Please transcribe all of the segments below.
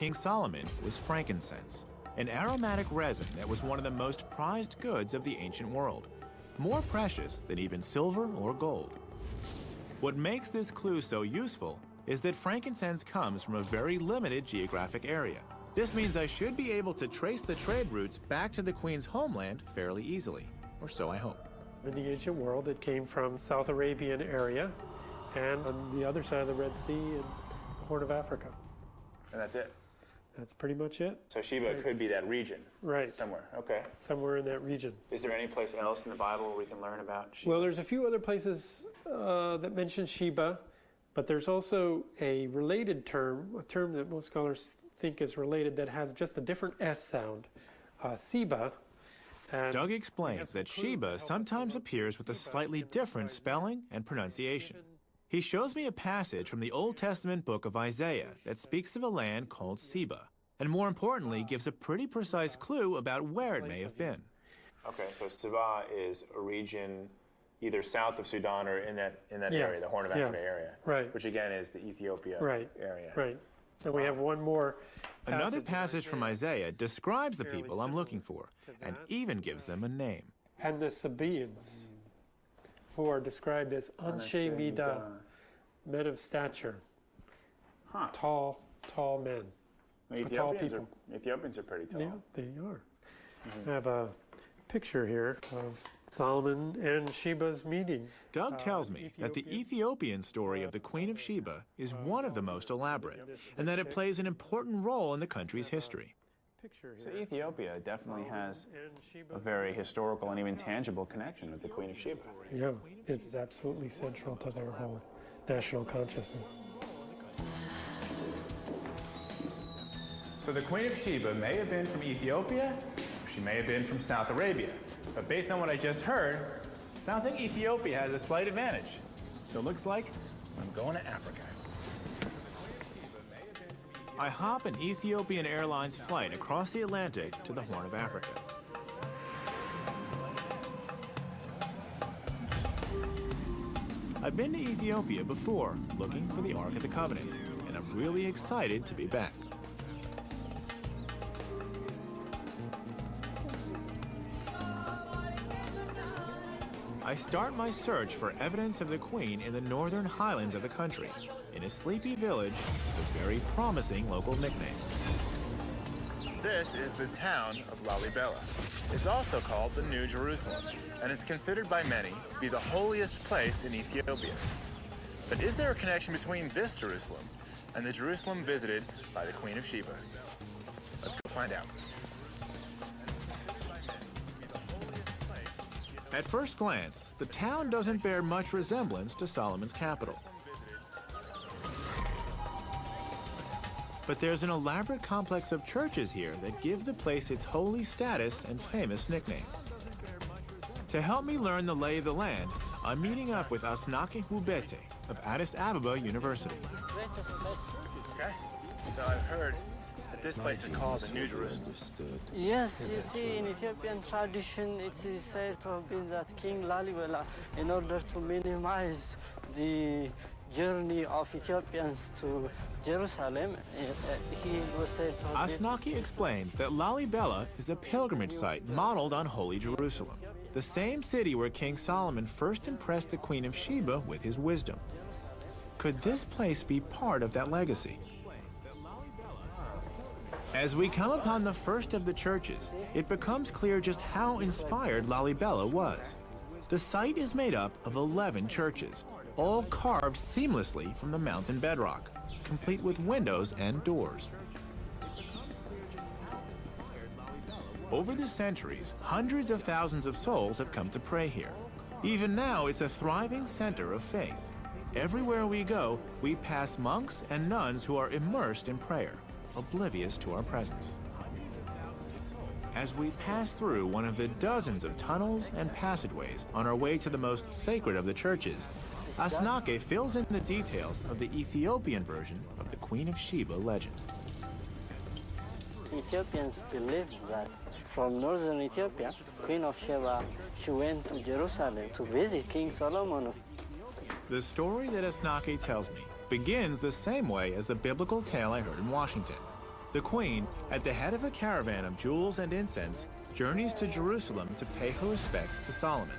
King Solomon was frankincense, an aromatic resin that was one of the most prized goods of the ancient world, more precious than even silver or gold. What makes this clue so useful is that frankincense comes from a very limited geographic area. This means I should be able to trace the trade routes back to the Queen's homeland fairly easily, or so I hope. In the ancient world, it came from South Arabian area and on the other side of the Red Sea and the Horn of Africa. And that's it? That's pretty much it. So Sheba could be that region? Right. Somewhere, okay. Somewhere in that region. Is there any place else in the Bible where we can learn about Sheba? Well, there's a few other places that mention Sheba, but there's also a related term, a term that most scholars think is related that has just a different S sound, Seba. Doug explains that Sheba sometimes appears with a slightly different spelling and pronunciation. He shows me a passage from the Old Testament book of Isaiah that speaks of a land called Seba, and more importantly, gives a pretty precise clue about where it may have been. Okay, so Seba is a region either south of Sudan or in that area, the Horn of Africa area, right. Which again is the Ethiopia area. Right. And we have one more. Another passage from Isaiah describes the people I'm looking for, and even gives them a name. And the Sabaeans, who are described as Anshe Midah, men of stature, tall men, tall people. Ethiopians are pretty tall. Yeah, they are. I have a picture here of Solomon and Sheba's meeting. Doug tells me that the Ethiopian story of the Queen of Sheba is one of the most elaborate, and that it plays an important role in the country's history. So Ethiopia definitely has a very historical and even tangible connection with the Queen of Sheba. Yeah, it's absolutely central to their whole national consciousness. So the Queen of Sheba may have been from Ethiopia, or she may have been from South Arabia. But based on what I just heard, it sounds like Ethiopia has a slight advantage. So it looks like I'm going to Africa. I hop an Ethiopian Airlines flight across the Atlantic to the Horn of Africa. I've been to Ethiopia before, looking for the Ark of the Covenant, and I'm really excited to be back. I start my search for evidence of the Queen in the northern highlands of the country, in a sleepy village with a very promising local nickname. This is the town of Lalibela. It's also called the New Jerusalem, and is considered by many to be the holiest place in Ethiopia. But is there a connection between this Jerusalem and the Jerusalem visited by the Queen of Sheba? Let's go find out. At first glance, the town doesn't bear much resemblance to Solomon's capital. But there's an elaborate complex of churches here that give the place its holy status and famous nickname. To help me learn the lay of the land, I'm meeting up with Asnaki Hubete of Addis Ababa University. Okay, so I've heard that this place is called the New Jerusalem. Yes, you see, in Ethiopian tradition, it is said to have been that King Lalibela, in order to minimize the journey of Ethiopians to Jerusalem, he was said to have Asnaki explains that Lalibela is a pilgrimage site modeled on Holy Jerusalem, the same city where King Solomon first impressed the Queen of Sheba with his wisdom. Could this place be part of that legacy? As we come upon the first of the churches, it becomes clear just how inspired Lalibela was. The site is made up of 11 churches, all carved seamlessly from the mountain bedrock, complete with windows and doors. Over the centuries, hundreds of thousands of souls have come to pray here. Even now, it's a thriving center of faith. Everywhere we go, we pass monks and nuns who are immersed in prayer, oblivious to our presence. As we pass through one of the dozens of tunnels and passageways on our way to the most sacred of the churches, Asnake fills in the details of the Ethiopian version of the Queen of Sheba legend. Ethiopians believe that from northern Ethiopia, Queen of Sheba, she went to Jerusalem to visit King Solomon. The story that Asnake tells me begins the same way as the biblical tale I heard in Washington. The queen, at the head of a caravan of jewels and incense, journeys to Jerusalem to pay her respects to Solomon.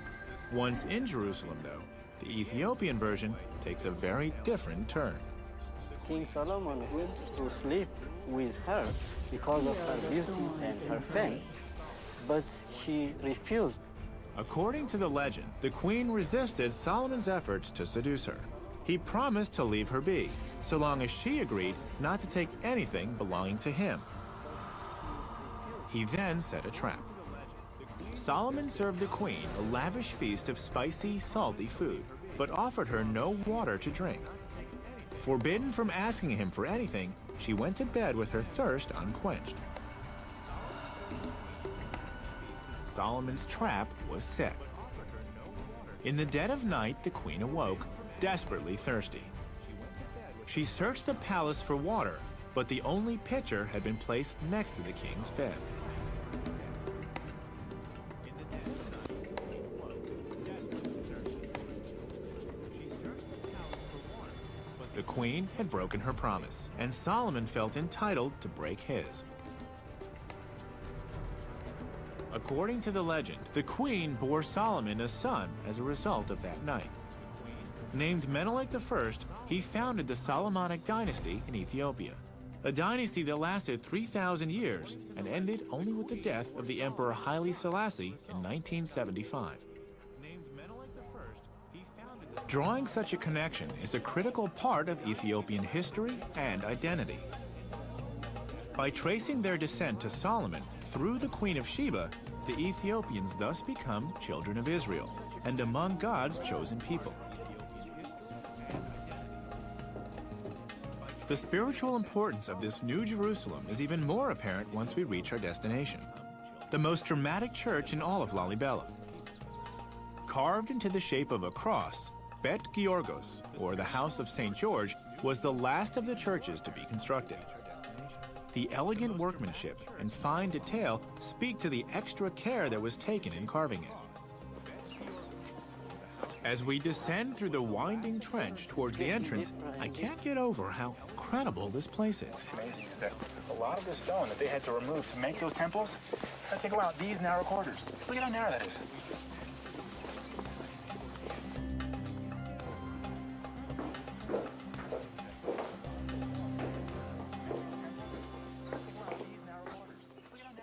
Once in Jerusalem, though, the Ethiopian version takes a very different turn. King Solomon went to sleep with her because of her beauty and her fame, but she refused. According to the legend, the queen resisted Solomon's efforts to seduce her. He promised to leave her be, so long as she agreed not to take anything belonging to him. He then set a trap. Solomon served the queen a lavish feast of spicy, salty food, but offered her no water to drink. Forbidden from asking him for anything, she went to bed with her thirst unquenched. Solomon's trap was set. In the dead of night, the queen awoke, desperately thirsty. She searched the palace for water, but the only pitcher had been placed next to the king's bed. The queen had broken her promise, and Solomon felt entitled to break his. According to the legend, the queen bore Solomon a son as a result of that night. Named Menelik I, he founded the Solomonic dynasty in Ethiopia, a dynasty that lasted 3,000 years and ended only with the death of the Emperor Haile Selassie in 1975. Drawing such a connection is a critical part of Ethiopian history and identity. By tracing their descent to Solomon through the Queen of Sheba, the Ethiopians thus become children of Israel and among God's chosen people. The spiritual importance of this New Jerusalem is even more apparent once we reach our destination, the most dramatic church in all of Lalibela. Carved into the shape of a cross, Bet Georgos, or the House of St. George, was the last of the churches to be constructed. The elegant workmanship and fine detail speak to the extra care that was taken in carving it. As we descend through the winding trench towards the entrance, I can't get over how incredible this place is. What's amazing is that a lot of the stone that they had to remove to make those temples had to go out these narrow corridors. Look at how narrow that is.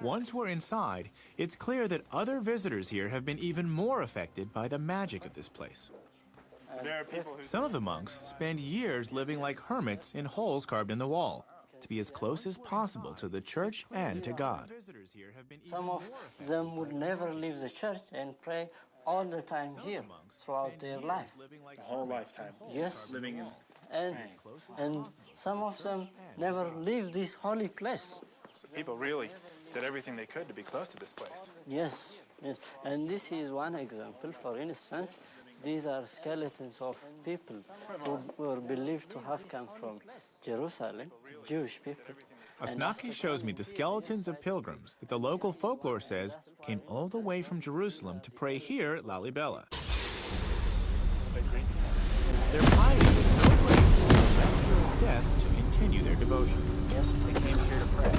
Once we're inside, it's clear that other visitors here have been even more affected by the magic of this place. There are people who... Some of the monks spend years living like hermits in holes carved in the wall, to be as close as possible to the church and to God. Some of them would never leave the church and pray all the time here throughout their life. The whole lifetime. Yes. Living in... And some of them never leave this holy place. So people really did everything they could to be close to this place. Yes, yes. And this is one example. For instance, these are skeletons of people who were believed to have come from Jerusalem, Jewish people. Asnaki shows me the skeletons of pilgrims that the local folklore says came all the way from Jerusalem to pray here at Lalibela. Their piety was so great that after death to continue their devotion. Yes, They came here to pray.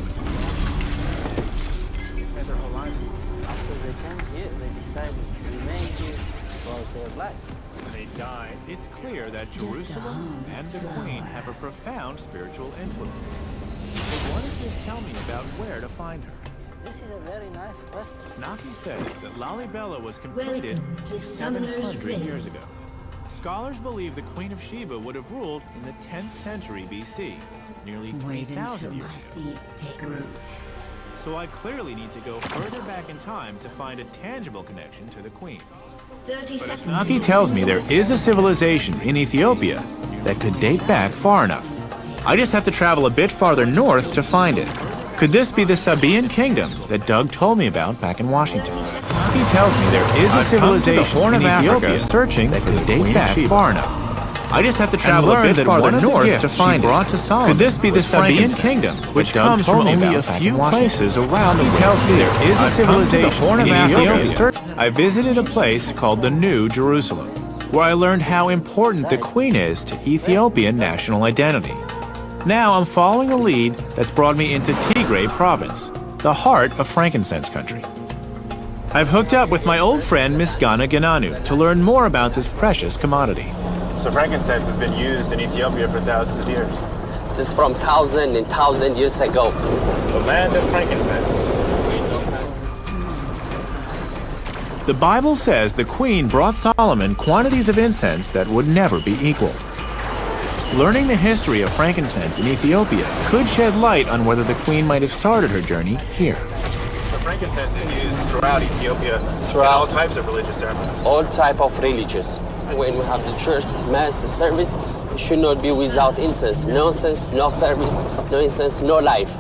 They spent their whole lives here. after they came here, they decided to remain here throughout their life. They died. It's clear that Jerusalem and the Queen have a profound spiritual influence. So what does this tell me about where to find her? This is a very nice question. Naki says that Lalibela was completed Welcome to Summoner's 700 Rift. years ago. Scholars believe the Queen of Sheba would have ruled in the 10th century BC, nearly Wait 3,000 until years my ago. seeds take root. So I clearly need to go further back in time to find a tangible connection to the Queen. 30 seconds. Naki tells me there is a civilization in Ethiopia that could date back far enough. I just have to travel a bit farther north to find it. Could this be the Sabaean kingdom that Doug told me about back in Washington? He tells me there is a civilization in Ethiopia searching that could date back far enough. I just have to travel a bit farther north to find it. Could this be the Sabaean kingdom, which comes from only a few places around the world? He tells me there is a civilization in Ethiopia. I visited a place called the New Jerusalem, where I learned how important the Queen is to Ethiopian national identity. Now I'm following a lead that's brought me into Tigray province, the heart of frankincense country. I've hooked up with my old friend Misgana Gananu to learn more about this precious commodity. So frankincense has been used in Ethiopia for thousands of years. This is from 1,000 years ago. The land of frankincense. The Bible says the queen brought Solomon quantities of incense that would never be equal. Learning the history of frankincense in Ethiopia could shed light on whether the queen might have started her journey here. The frankincense is used throughout Ethiopia in all types of religious ceremonies. All type of religious. When we have the church mass, the service, it should not be without incense. No incense, no service, no incense, no life.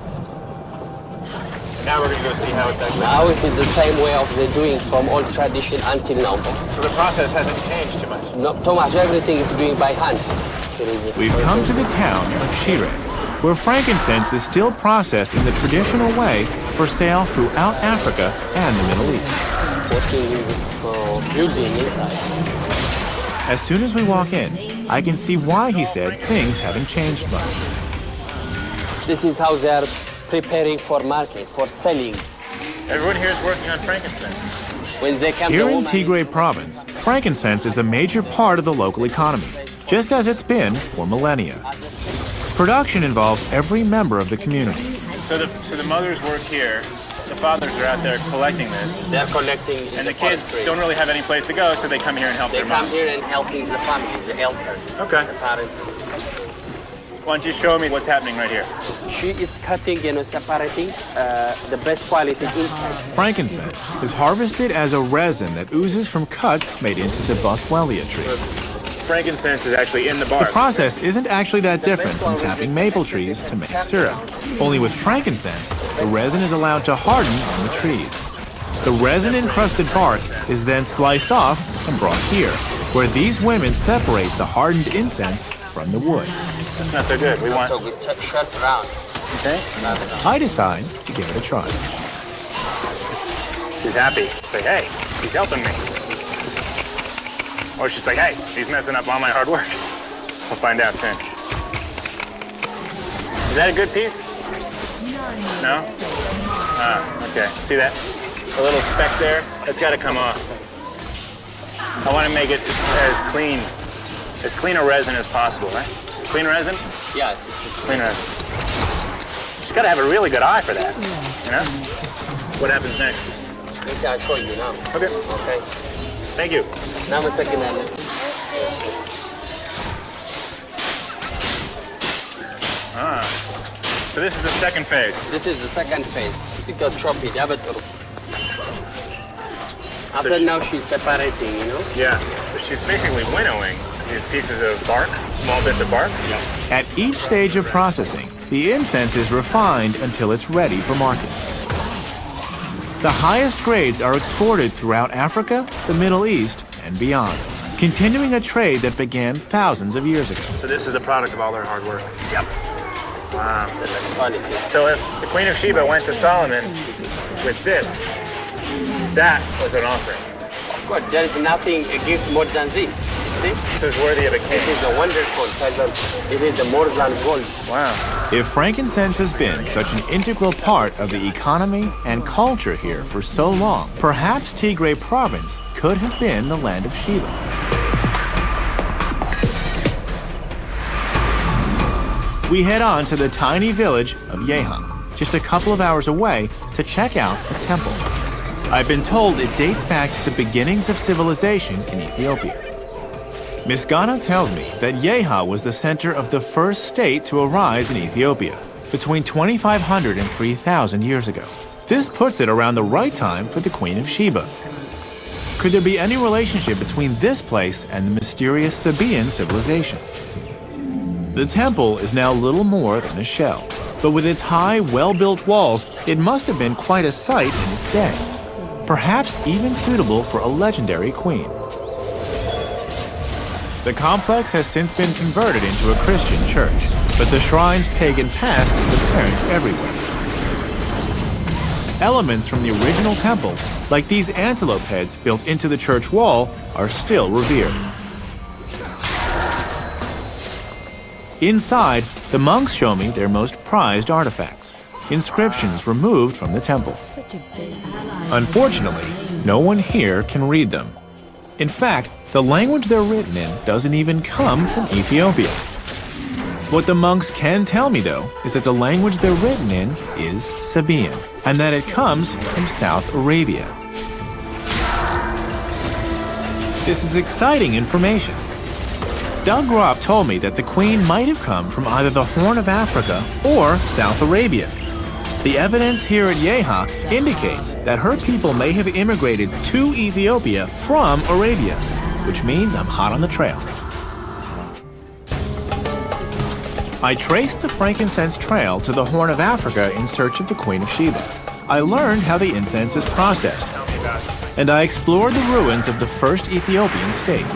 Now we're going to go see how it's actually. Now it is the same way of the doing from old tradition until now. So the process hasn't changed too much. Not too much. Everything is doing by hand. We've come to the town of Shire, where frankincense is still processed in the traditional way for sale throughout Africa and the Middle East. Working in this building inside. As soon as we walk in, I can see why he said things haven't changed much. This is how they are preparing for market, for selling. Everyone here is working on frankincense. When they come Here to in woman, Tigray province, frankincense is a major part of the local economy, just as it's been for millennia. Production involves every member of the community. So the mothers work here. The fathers are out there collecting this. they're collecting. And the kids don't really have any place to go, so they come here and help They their come mom. here and helping the family, the elder, Okay. the parents. Why don't you show me what's happening right here? She is cutting, separating the best quality inside. Frankincense is harvested as a resin that oozes from cuts made into the boswellia tree. Frankincense is actually in the The bark. process isn't actually that different from tapping maple trees to make syrup. Only with frankincense, the resin is allowed to harden on the trees. The resin-encrusted bark is then sliced off and brought here, where these women separate the hardened incense from the wood. That's not so good. We want. So we shut around. Okay. I decide to give it a try. She's happy. She's like, hey, he's helping me. Or she's like, hey, he's messing up all my hard work. We'll find out soon. Is that a good piece? No? Ah, okay. See that? A little speck there? That's got to come off. I want to make it as clean a resin as possible, right? Clean resin? Yes. Clean resin. She's got to have a really good eye for that, you know? What happens next? I'll show you now. Okay. Okay. Thank you. Now a second. Ah. So this is the second phase. This is the second phase because chop it, have it. After she- now she's separating, Yeah. So she's basically winnowing these pieces of bark, small bits of bark. Yeah. At each stage of processing, the incense is refined until it's ready for market. The highest grades are exported throughout Africa, the Middle East, and beyond, continuing a trade that began thousands of years ago. So this is the product of all their hard work. Yep. Wow. The best quality. So if the Queen of Sheba went to Solomon with this, that was an offering. Of course, there is nothing a gift more than this. See? This is worthy of a king. It is a wonderful treasure. It is the more than gold. Wow. If frankincense has been such an integral part of the economy and culture here for so long, perhaps Tigray province could have been the land of Sheba. We head on to the tiny village of Yeha, just a couple of hours away, to check out the temple. I've been told it dates back to the beginnings of civilization in Ethiopia. Miss Ghana tells me that Yeha was the center of the first state to arise in Ethiopia, between 2,500 and 3,000 years ago. This puts it around the right time for the Queen of Sheba. Could there be any relationship between this place and the mysterious Sabaean civilization? The temple is now little more than a shell, but with its high, well-built walls, it must have been quite a sight in its day, perhaps even suitable for a legendary queen. The complex has since been converted into a Christian church, but the shrine's pagan past is apparent everywhere. Elements from the original temple, like these antelope heads built into the church wall, are still revered. Inside, the monks show me their most prized artifacts, inscriptions removed from the temple. Unfortunately, no one here can read them. In fact, the language they're written in doesn't even come from Ethiopia. What the monks can tell me, though, is that the language they're written in is Sabaean, and that it comes from South Arabia. This is exciting information. Doug Groff told me that the queen might have come from either the Horn of Africa or South Arabia. The evidence here at Yeha indicates that her people may have immigrated to Ethiopia from Arabia, which means I'm hot on the trail. I traced the frankincense trail to the Horn of Africa in search of the Queen of Sheba. I learned how the incense is processed, and I explored the ruins of the first Ethiopian state.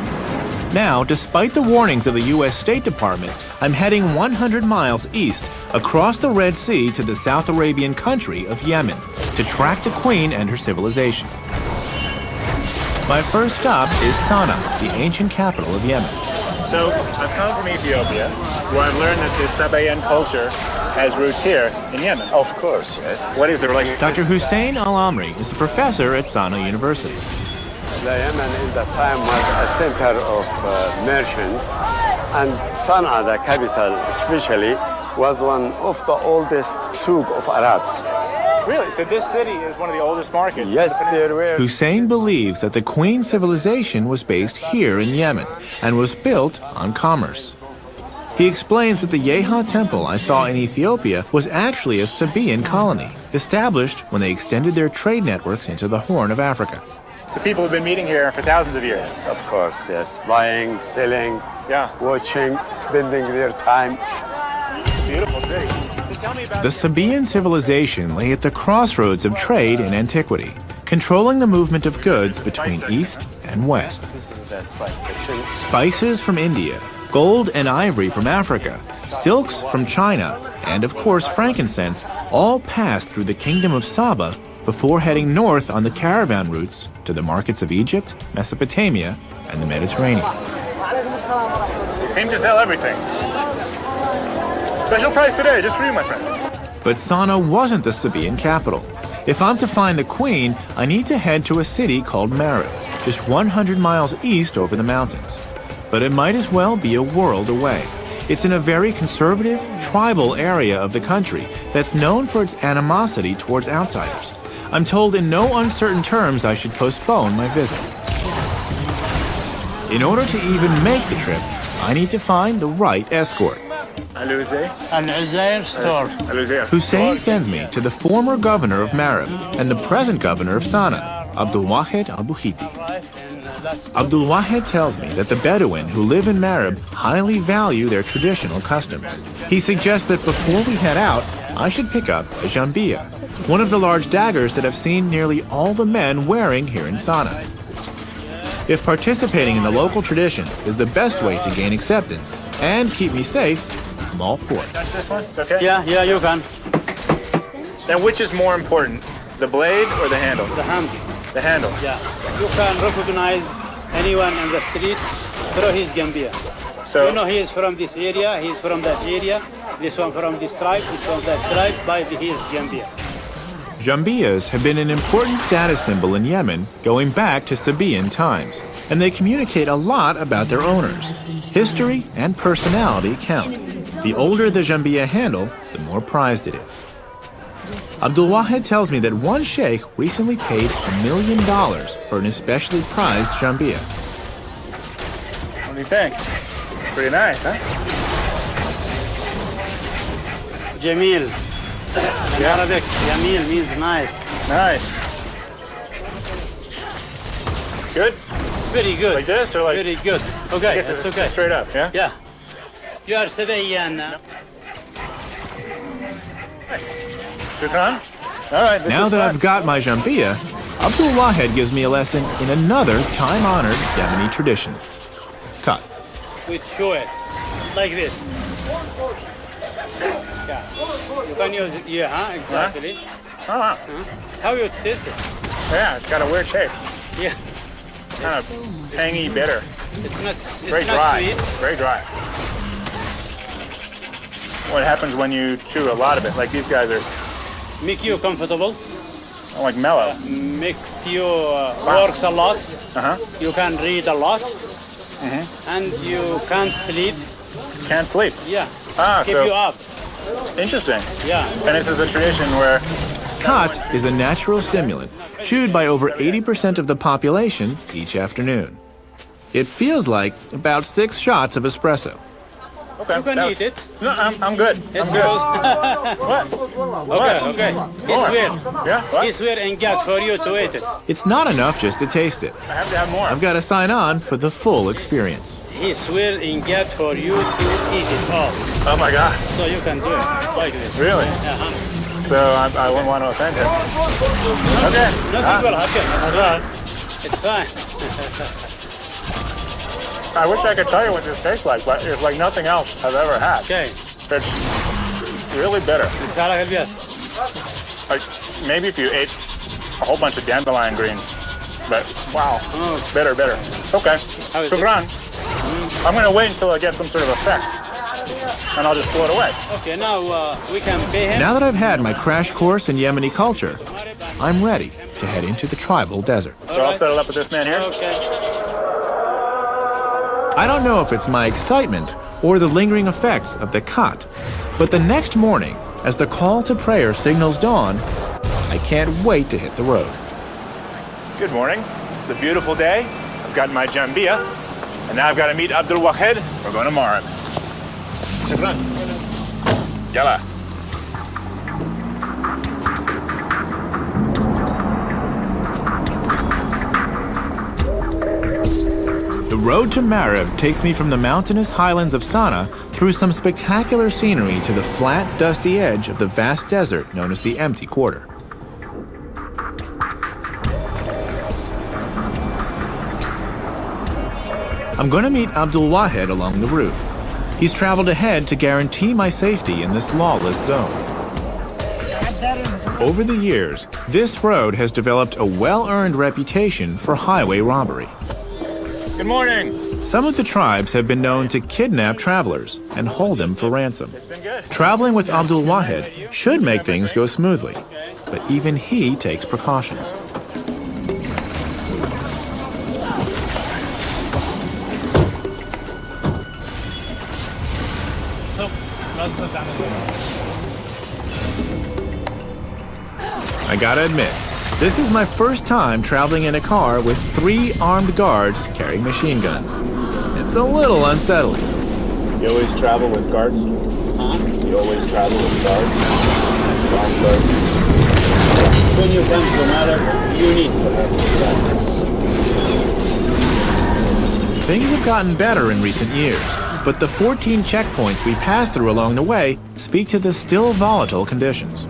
Now, despite the warnings of the U.S. State Department, I'm heading 100 miles east across the Red Sea to the South Arabian country of Yemen to track the Queen and her civilization. My first stop is Sana'a, the ancient capital of Yemen. So, I've come from Ethiopia, where I've learned that the Sabaean culture has roots here in Yemen. Of course, yes. What is the relationship? Dr. Hussein Al-Amri is a professor at Sana'a University. The Yemen in that time was a center of merchants, and Sana'a, the capital especially, was one of the oldest souk of Arabs. Really? So this city is one of the oldest markets? Yes, there were. Hussein believes that the Queen civilization was based here in Yemen and was built on commerce. He explains that the Yeha temple I saw in Ethiopia was actually a Sabaean colony, established when they extended their trade networks into the Horn of Africa. So people have been meeting here for thousands of years? Of course, yes. Buying, selling, watching, spending their time. Beautiful city. So tell me about The Sabaean civilization lay at the crossroads of trade and antiquity, controlling the movement of goods between East and West. This is the spice section. Spices from India, gold and ivory from Africa, silks from China, and of course frankincense all passed through the kingdom of Saba before heading north on the caravan routes to the markets of Egypt, Mesopotamia, and the Mediterranean. You seem to sell everything. Special price today, just for you, my friend. But Sana'a wasn't the Sabaean capital. If I'm to find the queen, I need to head to a city called Marib, just 100 miles east over the mountains. But it might as well be a world away. It's in a very conservative, tribal area of the country that's known for its animosity towards outsiders. I'm told in no uncertain terms I should postpone my visit. In order to even make the trip, I need to find the right escort. Al-Uzair store. Hussein sends me to the former governor of Marib and the present governor of Sana'a, Abdul Wahid al-Buhiti. Abdul Wahid tells me that the Bedouin who live in Marib highly value their traditional customs. He suggests that before we head out, I should pick up a jambia, one of the large daggers that I've seen nearly all the men wearing here in Sana'a. If participating in the local traditions is the best way to gain acceptance and keep me safe, I'm all for it. Touch this one? It's okay? Yeah, you can. Then which is more important, the blade or the handle? The handle. The handle. Yeah. You can recognize anyone in the street through his gambia. So, you know he is from this area, he is from that area, this one from this tribe, this one that tribe, by his gambia. Jambias have been an important status symbol in Yemen going back to Sabaean times, and they communicate a lot about their owners. History and personality count. The older the jambia handle, the more prized it is. Abdul Wahid tells me that one sheikh recently paid $1 million for an especially prized jambia. what do you think? It's pretty nice, huh? Jamil. In Arabic, Jamil means nice. Nice. Good? Very good. Like this, or like? Very good. Okay, I guess that's it's okay. straight up, yeah? Yeah. You are Sabaean. Shukran? All right, this Now is that fun. I've got my jambia, Abdul Wahid gives me a lesson in another time-honored Yemeni tradition. Cut. We chew it like this. Yeah. You can use it. Yeah, exactly. Oh, wow. How you taste it? Yeah, it's got a weird taste. Yeah. Kind of tangy, bitter. It's not. Very It's not dry. sweet. Very dry. what happens when you chew a lot of it? Like these guys are Make you comfortable. like mellow. Makes you works a lot. Uh-huh. You can read a lot. And you can't sleep. Can't sleep. Yeah. Ah, Keep so you up. interesting. Yeah. And this is a tradition where Khat is a natural stimulant, chewed by over 80% of the population each afternoon. It feels like about 6 shots of espresso. okay, You can that eat it. No, I'm good. I'm good. What? Okay. It's weird. Yeah. What? It's weird and good for you to eat it. It's not enough just to taste it. I have to have more. I've got to sign on for the full experience. It's weird and good for you to eat it all. Oh my God. So you can do it like this. Really? So I wouldn't want to offend him. Okay. Nothing will happen. Okay. It's fine. I wish I could tell you what this tastes like, but it's like nothing else I've ever had. Okay. It's really bitter. It's على قلبي. Like maybe if you ate a whole bunch of dandelion greens, but wow, bitter. Okay. How is it? Shukran. I'm gonna wait until I get some sort of effect, and I'll just blow it away. Okay, now we can pay him. Now that I've had my crash course in Yemeni culture, I'm ready to head into the tribal desert. So I'll settle up with this man here. Okay. I don't know if it's my excitement or the lingering effects of the Khat, but the next morning, as the call to prayer signals dawn, I can't wait to hit the road. Good morning. It's a beautiful day. I've got my jambia, and now I've got to meet Abdul Wahed. We're going to Marib. Shukran. Yalla. The road to Marib takes me from the mountainous highlands of Sana'a through some spectacular scenery to the flat, dusty edge of the vast desert known as the Empty Quarter. I'm going to meet Abdul Wahed along the route. He's traveled ahead to guarantee my safety in this lawless zone. Over the years, this road has developed a well-earned reputation for highway robbery. Good morning. Some of the tribes have been known to kidnap travelers and hold them for ransom. Traveling with Abdul Wahed should make things go smoothly, but even he takes precautions. I gotta admit, this is my first time traveling in a car with 3 armed guards carrying machine guns. It's a little unsettling. You always travel with guards? Huh? You always travel with guards? Armed guards? When you come to Marib, you need Things have gotten better in recent years, but the 14 checkpoints we passed through along the way speak to the still volatile conditions.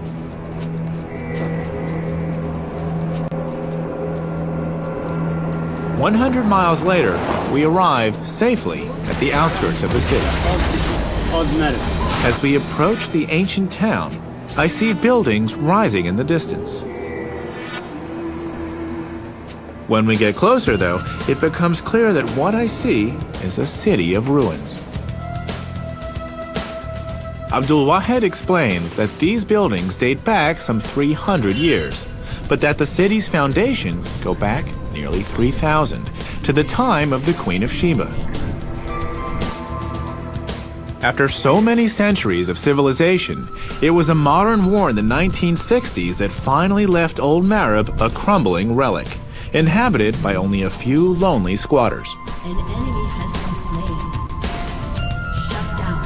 "100 miles later, we arrive safely at the outskirts of the city. Ordinary. As we approach the ancient town, I see buildings rising in the distance. When we get closer, though, it becomes clear that what I see is a city of ruins. Abdul Wahed explains that these buildings date back some 300 years, but that the city's foundations go back nearly 3,000 to the time of the Queen of Sheba. After so many centuries of civilization, it was a modern war in the 1960s that finally left old Marib a crumbling relic, inhabited by only a few lonely squatters. An enemy has been slain. Shut down.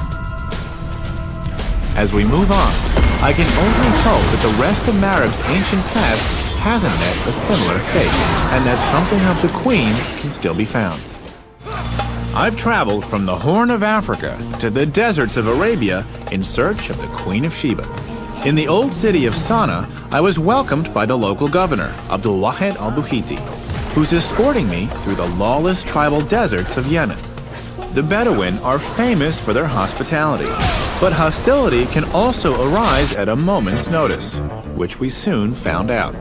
As we move on, I can only hope that the rest of Marib's ancient past hasn't met a similar fate, and that something of the Queen can still be found. I've traveled from the Horn of Africa to the deserts of Arabia in search of the Queen of Sheba. In the old city of Sana'a, I was welcomed by the local governor, Abdul Wahed al-Buhiti, who's escorting me through the lawless tribal deserts of Yemen. The Bedouin are famous for their hospitality, but hostility can also arise at a moment's notice, which we soon found out.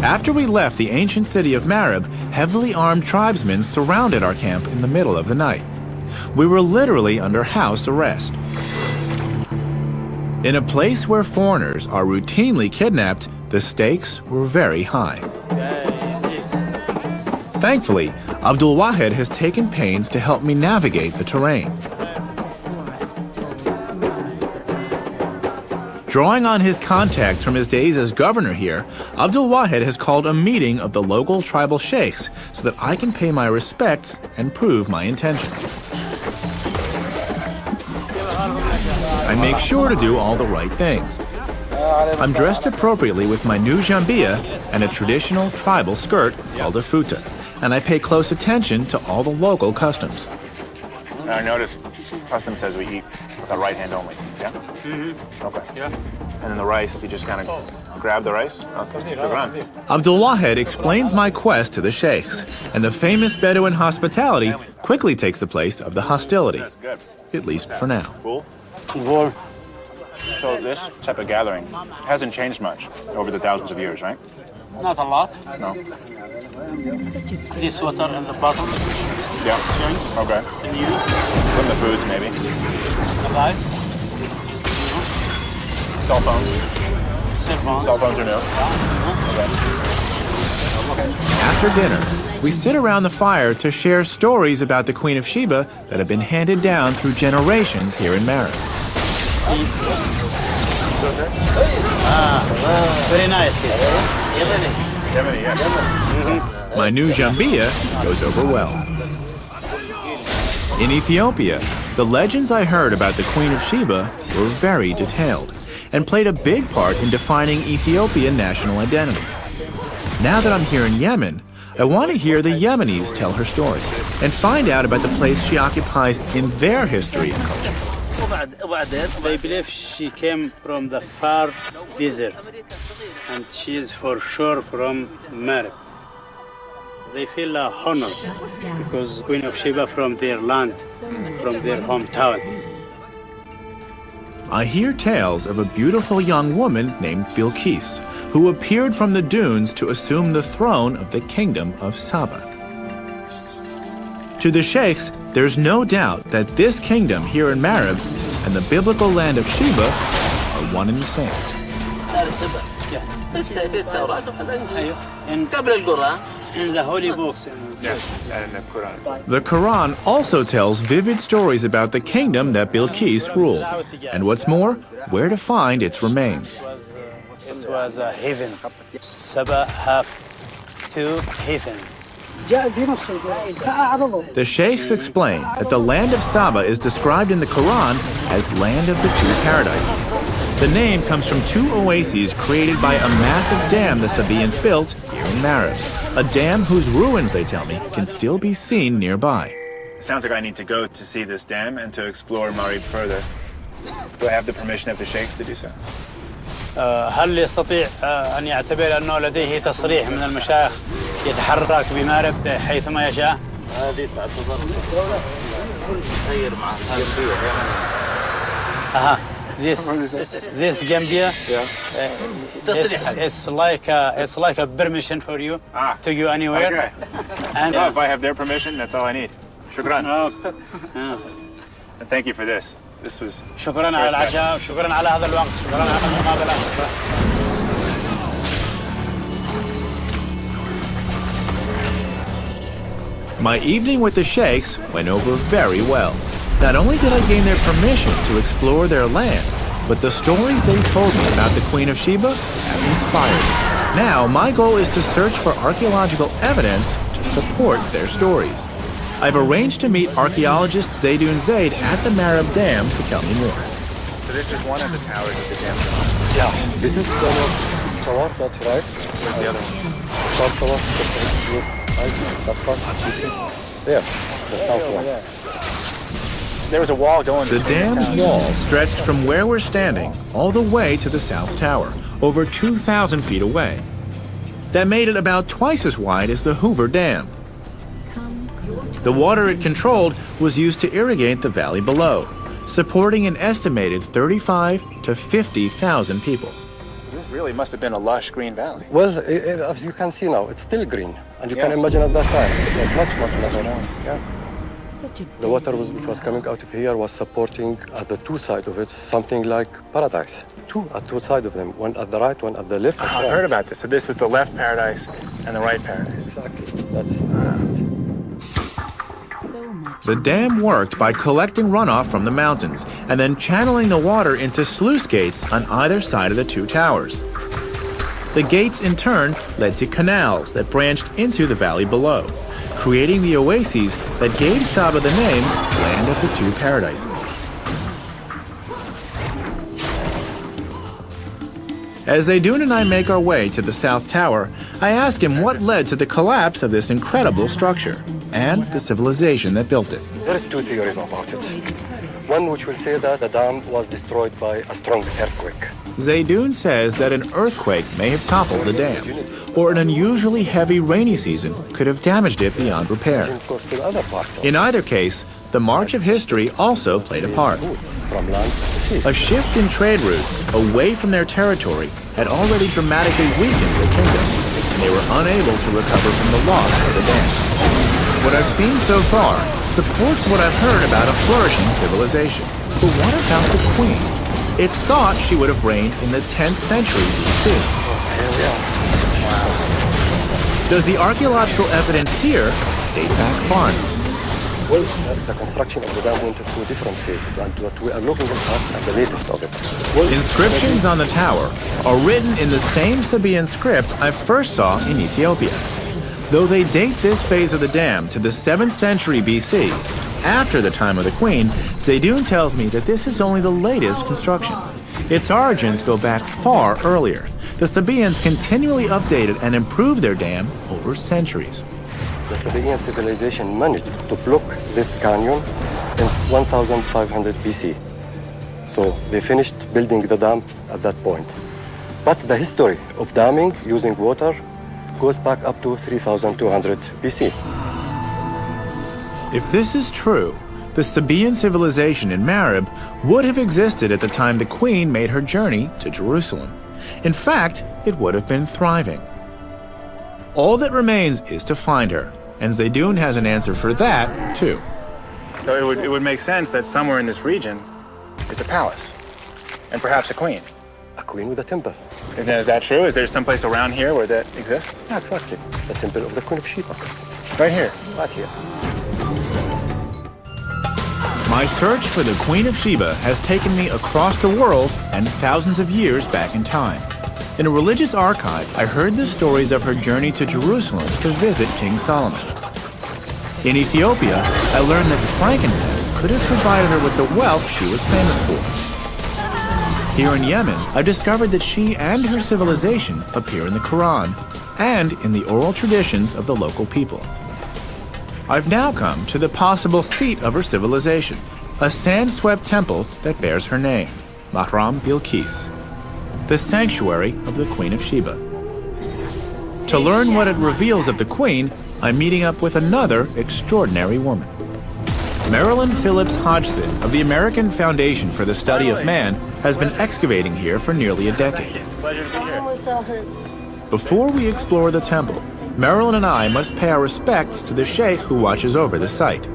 After we left the ancient city of Marib, heavily armed tribesmen surrounded our camp in the middle of the night. we were literally under house arrest. In a place where foreigners are routinely kidnapped, the stakes were very high. Thankfully, Abdul Wahed has taken pains to help me navigate the terrain. Drawing on his contacts from his days as governor here, Abdul Wahed has called a meeting of the local tribal sheikhs so that I can pay my respects and prove my intentions. I make sure to do all the right things. I'm dressed appropriately with my new jambia and a traditional tribal skirt called a futa, and I pay close attention to all the local customs. I noticed custom says we eat with our right hand only, yeah? Okay. Yeah. And then the rice, you just kind of grab the rice? Okay. Shukran. Abdul Wahed explains my quest to the sheikhs, and the famous Bedouin hospitality quickly takes the place of the hostility, at least for now. Cool. So this type of gathering hasn't changed much over the thousands of years, right? Not a lot. No. This water in the bottom. Yeah. Okay. From the foods, maybe. Alive. Cell phones. Cell phones are new. Okay. After dinner, we sit around the fire to share stories about the Queen of Sheba that have been handed down through generations here in Marib. Very nice. Yemeni, yes. My new jambia goes over well. In Ethiopia, the legends I heard about the Queen of Sheba were very detailed and played a big part in defining Ethiopian national identity. Now that I'm here in Yemen, I want to hear the Yemenis tell her story and find out about the place she occupies in their history and culture. They believe she came from the far desert, and she is for sure from Marib. They feel honored because Queen of Sheba from their land, from their hometown. I hear tales of a beautiful young woman named Bilqis, who appeared from the dunes to assume the throne of the kingdom of Saba. To the sheikhs, there's no doubt that this kingdom here in Marib and the biblical land of Sheba are one and the same. In the holy books. Yes, and in the Quran. The Quran also tells vivid stories about the kingdom that Bilqis ruled, and what's more, where to find its remains. It was a heaven. Saba have two heavens. The sheikhs explain that the land of Saba is described in the Quran as land of the two paradises. The name comes from two oases created by a massive dam the Sabaeans built here in Marib, a dam whose ruins, they tell me, can still be seen nearby. Sounds like I need to go to see this dam and to explore Marib further. Do I have the permission of the sheikhs to do so? هل يستطيع أن يعتبر أنه لديه تصريح من المشايخ يتحرك بمارب حيثما يشاء؟ هذه تعتبر تغير مع هذا. This Gambia, it's like a permission for you to go anywhere. Okay. And so if I have their permission, that's all I need. Shukran. And thank you for this. This was شكرا على العشاء وشكرا على هذا الوقت شكرا على المقابلة. My evening with the sheikhs went over very well. Not only did I gain their permission to explore their land, but the stories they told me about the Queen of Sheba have inspired me. Now, my goal is to search for archaeological evidence to support their stories. I've arranged to meet archaeologist Zaydoun Zaid at the Marib Dam to tell me more. So this is one of the towers of the dam. Yeah, this is one of the towers, that's right. Where's the other one? South tower, that one, there, the south one. There was a wall going. The dam's wall stretched from where we're standing all the way to the South Tower, over 2,000 feet away. That made it about twice as wide as the Hoover Dam. The water it controlled was used to irrigate the valley below, supporting an estimated 35 to 50,000 people. This really must have been a lush green valley. Well, as you can see now, it's still green. And you can imagine at that time, it was much, much, much more. Yeah. The water which was coming out of here was supporting at the two sides of it something like paradise. Two sides of them, one at the right, one at the left. I've heard about this. So this is the left paradise and the right paradise. Exactly. That's it. The dam worked by collecting runoff from the mountains and then channeling the water into sluice gates on either side of the two towers. The gates, in turn, led to canals that branched into the valley below, creating the oases that gave Saba the name Land of the Two Paradises. As Zaydun and I make our way to the South Tower, I ask him what led to the collapse of this incredible structure and the civilization that built it. There's two theories about it. One which will say that the dam was destroyed by a strong earthquake. Zaydun says that an earthquake may have toppled the dam, or an unusually heavy rainy season could have damaged it beyond repair. In either case, the march of history also played a part. A shift in trade routes away from their territory had already dramatically weakened the kingdom, and they were unable to recover from the loss of the dam. What I've seen so far supports what I've heard about a flourishing civilization. But what about the queen? It's thought she would have reigned in the 10th century BC. Does the archaeological evidence here date back far? Well, the construction of the dam went through different phases, and what we are looking at the latest of it. Well, inscriptions on the tower are written in the same Sabaean script I first saw in Ethiopia. Though they date this phase of the dam to the 7th century BC, after the time of the queen, Zaydun tells me that this is only the latest construction. Its origins go back far earlier. The Sabaeans continually updated and improved their dam over centuries. The Sabaean civilization managed to block this canyon in 1500 BC. So they finished building the dam at that point. But the history of damming using water goes back up to 3200 BC. If this is true, the Sabaean civilization in Marib would have existed at the time the queen made her journey to Jerusalem. In fact, it would have been thriving. All that remains is to find her, and Zaydun has an answer for that, too. So it would make sense that somewhere in this region is a palace, and perhaps a queen. A queen with a temple. And is that true? Is there someplace around here where that exists? Yeah, exactly. The temple of the Queen of Sheba. Right here? Right here. My search for the Queen of Sheba has taken me across the world and thousands of years back in time. In a religious archive, I heard the stories of her journey to Jerusalem to visit King Solomon. In Ethiopia, I learned that frankincense could have provided her with the wealth she was famous for. Here in Yemen, I've discovered that she and her civilization appear in the Quran and in the oral traditions of the local people. I've now come to the possible seat of her civilization, a sand-swept temple that bears her name, Mahram Bilqis, the sanctuary of the Queen of Sheba. To learn what it reveals of the Queen, I'm meeting up with another extraordinary woman. Marilyn Phillips Hodgson of the American Foundation for the Study of Man has been excavating here for nearly a decade. It's a pleasure to be here. Before we explore the temple, Marilyn and I must pay our respects to the sheikh who watches over the site.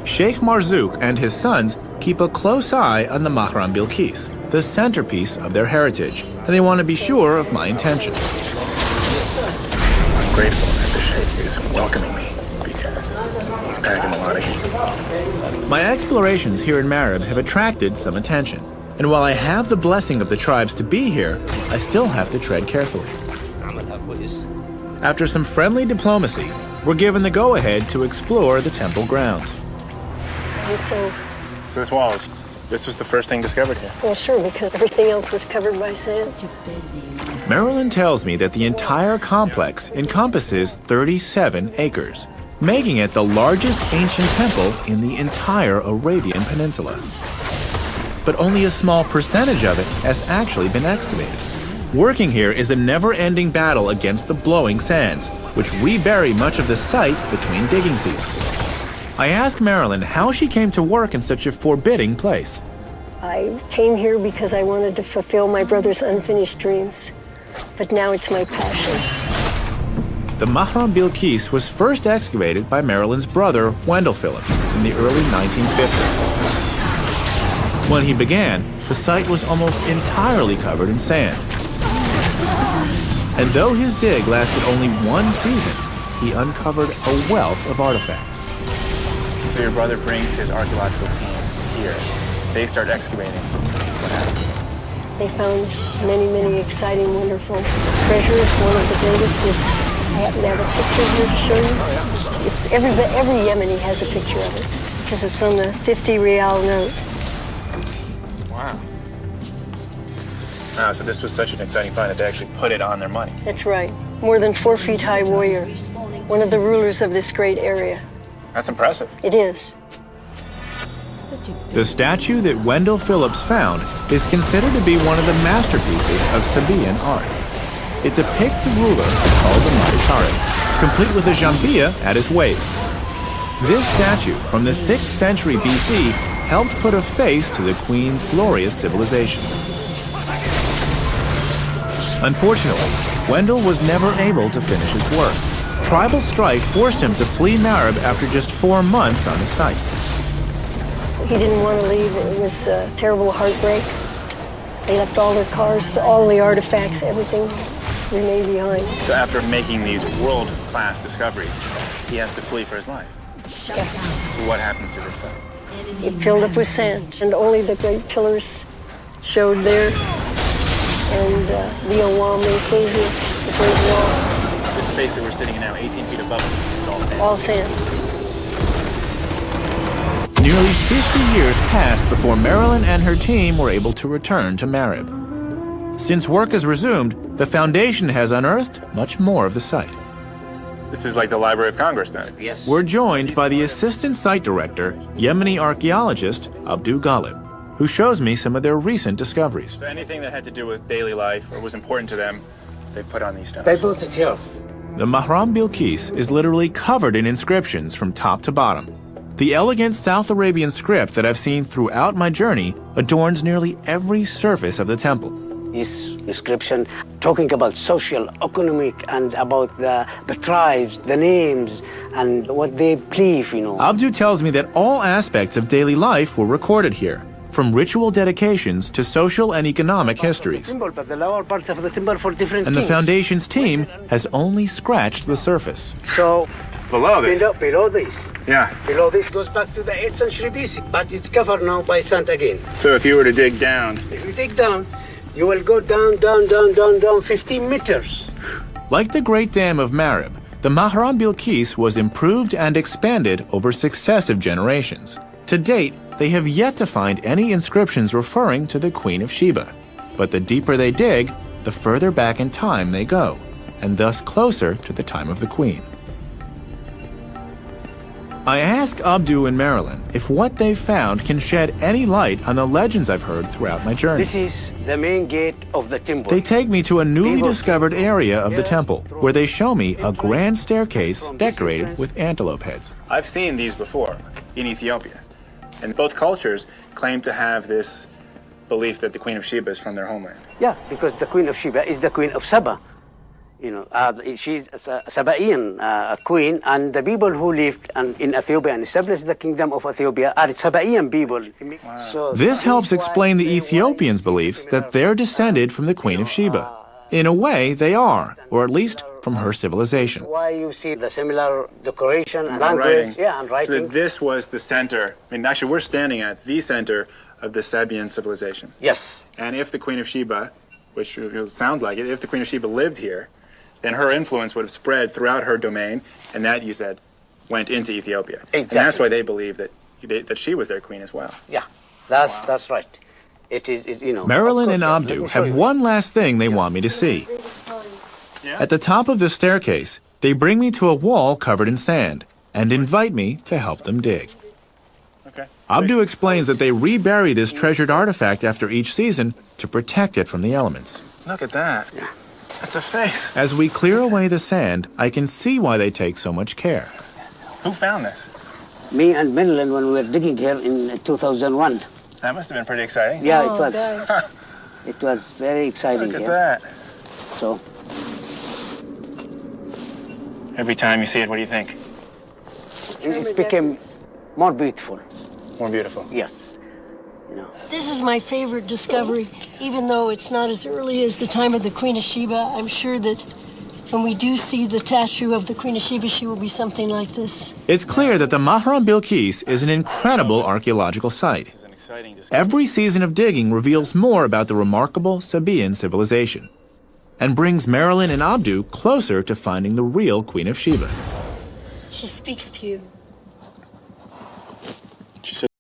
Sheikh Marzouk and his sons keep a close eye on the Mahram Bilqis, the centerpiece of their heritage, and they want to be sure of my intentions. I'm grateful that the sheikh is welcoming me because he's packing a lot of heat. My explorations here in Marib have attracted some attention, and while I have the blessing of the tribes to be here, I still have to tread carefully. After some friendly diplomacy, we're given the go-ahead to explore the temple grounds. So this wall this was the first thing discovered here. Well, sure, because everything else was covered by sand. Marilyn tells me that the entire complex encompasses 37 acres, making it the largest ancient temple in the entire Arabian Peninsula. But only a small percentage of it has actually been excavated. Working here is a never-ending battle against the blowing sands, which we bury much of the site between digging seasons. I ask Marilyn how she came to work in such a forbidding place. I came here because I wanted to fulfill my brother's unfinished dreams, but now it's my passion. The Mahram Bilqis was first excavated by Marilyn's brother, Wendell Phillips, in in the early 1950s. When he began, the site was almost entirely covered in sand. And though his dig lasted only one season, he uncovered a wealth of artifacts. So your brother brings his archaeological team here. They start excavating. What happened? They found many, many exciting, wonderful treasures. One of the greatest is, I happen to have a picture here to show you. It's every Yemeni has a picture of it because it's on the 50 rial note. Wow. Wow, so this was such an exciting find that they actually put it on their money. That's right. More than 4 feet high warrior. One of the rulers of this great area. That's impressive. It is. The statue that Wendell Phillips found is considered to be one of the masterpieces of Sabaean art. It depicts a ruler called the Maritare, complete with a jambia at his waist. This statue from the 6th century BC helped put a face to the Queen's glorious civilization. Unfortunately, Wendell was never able to finish his work. Tribal strife forced him to flee Marib after just 4 months on the site. He didn't want to leave. It was a terrible heartbreak. They left all their cars, all the artifacts, everything remained behind. So after making these world-class discoveries, he has to flee for his life. Yeah. So what happens to this site? It filled up with sand, and only the great pillars showed there, and the Awam enclosure, the great wall. This space that we're sitting in now, 18 feet above us, is all sand. All sand. Nearly 50 years passed before Marilyn and her team were able to return to Marib. Since work has resumed, the Foundation has unearthed much more of the site. This is like the Library of Congress, then? Yes. We're joined by the Assistant Site Director, Yemeni archaeologist Abdu Ghalib, who shows me some of their recent discoveries. So anything that had to do with daily life or was important to them, they put on these stones. They built it here. The Mahram Bilqis is literally covered in inscriptions from top to bottom. The elegant South Arabian script that I've seen throughout my journey adorns nearly every surface of the temple. This inscription talking about social, economic, and about the tribes, the names, and what they believe, you know. Abdu tells me that all aspects of daily life were recorded here, from ritual dedications to social and economic histories. But the lower parts of the temple for different And the kings. Foundation's team has only scratched the surface. So, Below this? below this. Yeah. Below this goes back to the 8th century BC, but it's covered now by sand again. So if you were to dig down... If you dig down, you will go down 15 meters. Like the Great Dam of Marib, the Mahram Bilqis was improved and expanded over successive generations. To date, they have yet to find any inscriptions referring to the Queen of Sheba. But the deeper they dig, the further back in time they go, and thus closer to the time of the Queen. I ask Abdu and Marilyn if what they've found can shed any light on the legends I've heard throughout my journey. This is the main gate of the temple. They take me to a newly discovered area of the temple, where they show me a grand staircase decorated with antelope heads. I've seen these before in Ethiopia. And both cultures claim to have this belief that the Queen of Sheba is from their homeland. Yeah, because the Queen of Sheba is the Queen of Saba. You know, she's a Sabaean queen, and the people who lived in Ethiopia and established the kingdom of Ethiopia are Sabaean people. Wow. So this helps explain the Ethiopians' beliefs that they're descended from the Queen of Sheba. In a way, they are, or at least from her civilization. Why you see the similar decoration and Writing. language, yeah, and writing. So that this was the center. I mean, actually, we're standing at the center of the Sabaean civilization. Yes. And if the Queen of Sheba, which sounds like it, if the Queen of Sheba lived here, then her influence would have spread throughout her domain, and that, you said, went into Ethiopia. Exactly. And that's why they believe that she was their queen as well. Yeah, that's right. It is, you know. Marilyn and Abdu have one last thing they want me to see. At the top of the staircase, they bring me to a wall covered in sand and invite me to help them dig. Okay. Abdu explains that they rebury this treasured artifact after each season to protect it from the elements. Look at that. Yeah. That's a face. As we clear away the sand, I can see why they take so much care. Who found this? Me and Marilyn when we were digging here in 2001. That must have been pretty exciting. Yeah, it was. It was very exciting. Look at that. So. Every time you see it, what do you think? It became more beautiful. More beautiful. Yes. You know. This is my favorite discovery. Even though it's not as early as the time of the Queen of Sheba, I'm sure that when we do see the statue of the Queen of Sheba, she will be something like this. It's clear that the Mahram Bilqis is an incredible archaeological site. Every season of digging reveals more about the remarkable Sabaean civilization and brings Marilyn and Abdu closer to finding the real Queen of Sheba. She speaks to you.